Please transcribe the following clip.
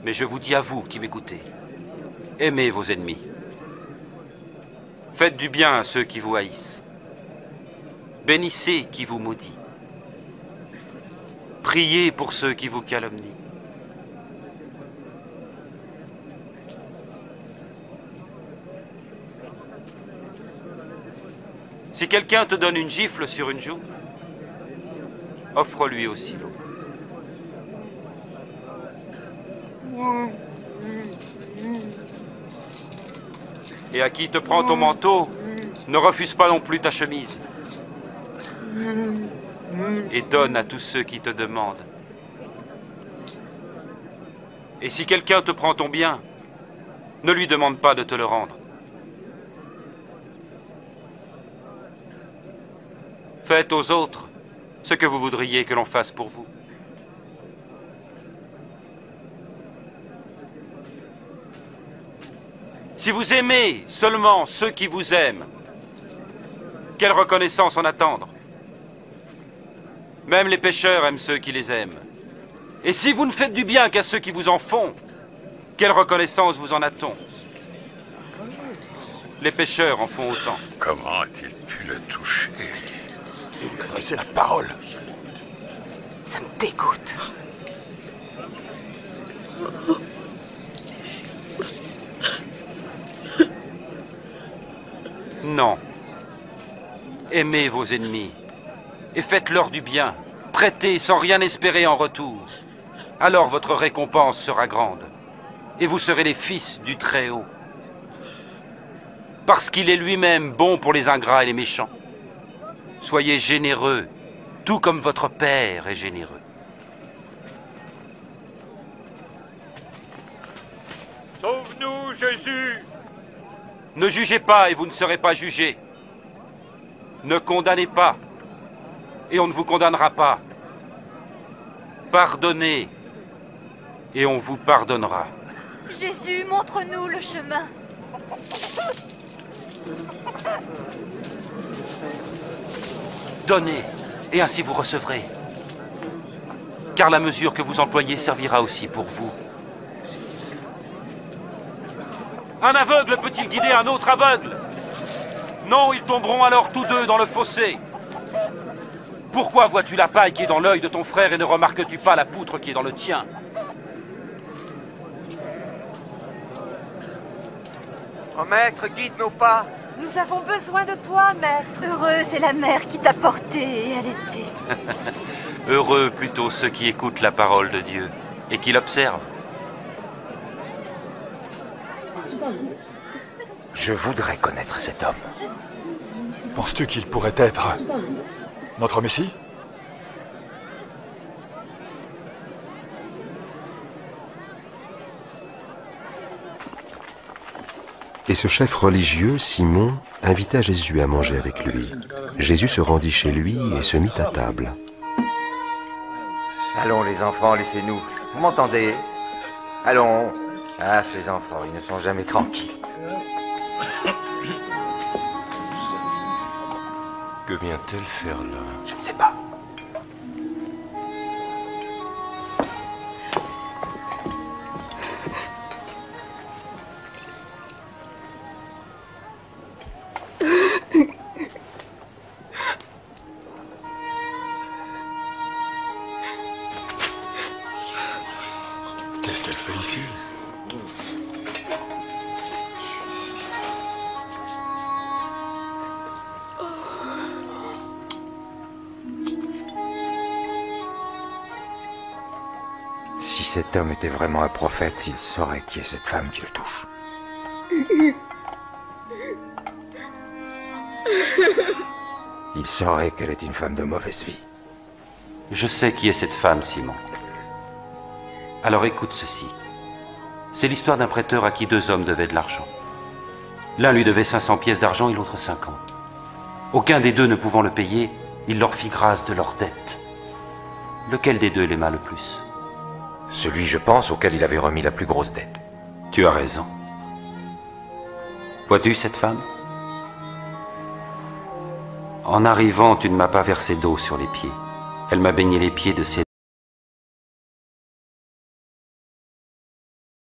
Mais je vous dis à vous qui m'écoutez, aimez vos ennemis. Faites du bien à ceux qui vous haïssent. Bénissez qui vous maudit. Priez pour ceux qui vous calomnient. Si quelqu'un te donne une gifle sur une joue, offre-lui aussi l'autre. Et à qui te prend ton manteau, ne refuse pas non plus ta chemise. Et donne à tous ceux qui te demandent. Et si quelqu'un te prend ton bien, ne lui demande pas de te le rendre. Faites aux autres ce que vous voudriez que l'on fasse pour vous. Si vous aimez seulement ceux qui vous aiment, quelle reconnaissance en attendre? Même les pécheurs aiment ceux qui les aiment. Et si vous ne faites du bien qu'à ceux qui vous en font, quelle reconnaissance vous en a-t-on? Les pécheurs en font autant. Comment a-t-il pu le toucher? Il lui adressait la parole. Ça me dégoûte. Non. Aimez vos ennemis et faites-leur du bien. Prêtez sans rien espérer en retour. Alors votre récompense sera grande et vous serez les fils du Très-Haut. Parce qu'il est lui-même bon pour les ingrats et les méchants. Soyez généreux, tout comme votre Père est généreux. Sauve-nous, Jésus! Ne jugez pas et vous ne serez pas jugés. Ne condamnez pas et on ne vous condamnera pas. Pardonnez et on vous pardonnera. Jésus, montre-nous le chemin. Donnez et ainsi vous recevrez. Car la mesure que vous employez servira aussi pour vous. Un aveugle peut-il guider un autre aveugle? Non, ils tomberont alors tous deux dans le fossé. Pourquoi vois-tu la paille qui est dans l'œil de ton frère et ne remarques-tu pas la poutre qui est dans le tien? Oh maître, guide nos pas. Nous avons besoin de toi, maître. Heureuse est la mère qui t'a porté et allaité. Heureux plutôt ceux qui écoutent la parole de Dieu et qui l'observent. Je voudrais connaître cet homme. Penses-tu qu'il pourrait être notre Messie? Et ce chef religieux, Simon, invita Jésus à manger avec lui. Jésus se rendit chez lui et se mit à table. Allons les enfants, laissez-nous. Vous m'entendez? Allons. Ah, ces enfants, ils ne sont jamais tranquilles. Que vient-elle faire là? Je ne sais pas. Qu'est-ce qu'elle fait ici? Si cet homme était vraiment un prophète, il saurait qui est cette femme qui le touche. Il saurait qu'elle est une femme de mauvaise vie. Je sais qui est cette femme, Simon. Alors écoute ceci. C'est l'histoire d'un prêteur à qui deux hommes devaient de l'argent. L'un lui devait 500 pièces d'argent et l'autre 50. Aucun des deux ne pouvant le payer, il leur fit grâce de leur dette. Lequel des deux l'aima le plus? Celui, je pense, auquel il avait remis la plus grosse dette. Tu as raison. Vois-tu cette femme? En arrivant, tu ne m'as pas versé d'eau sur les pieds. Elle m'a baigné les pieds de ses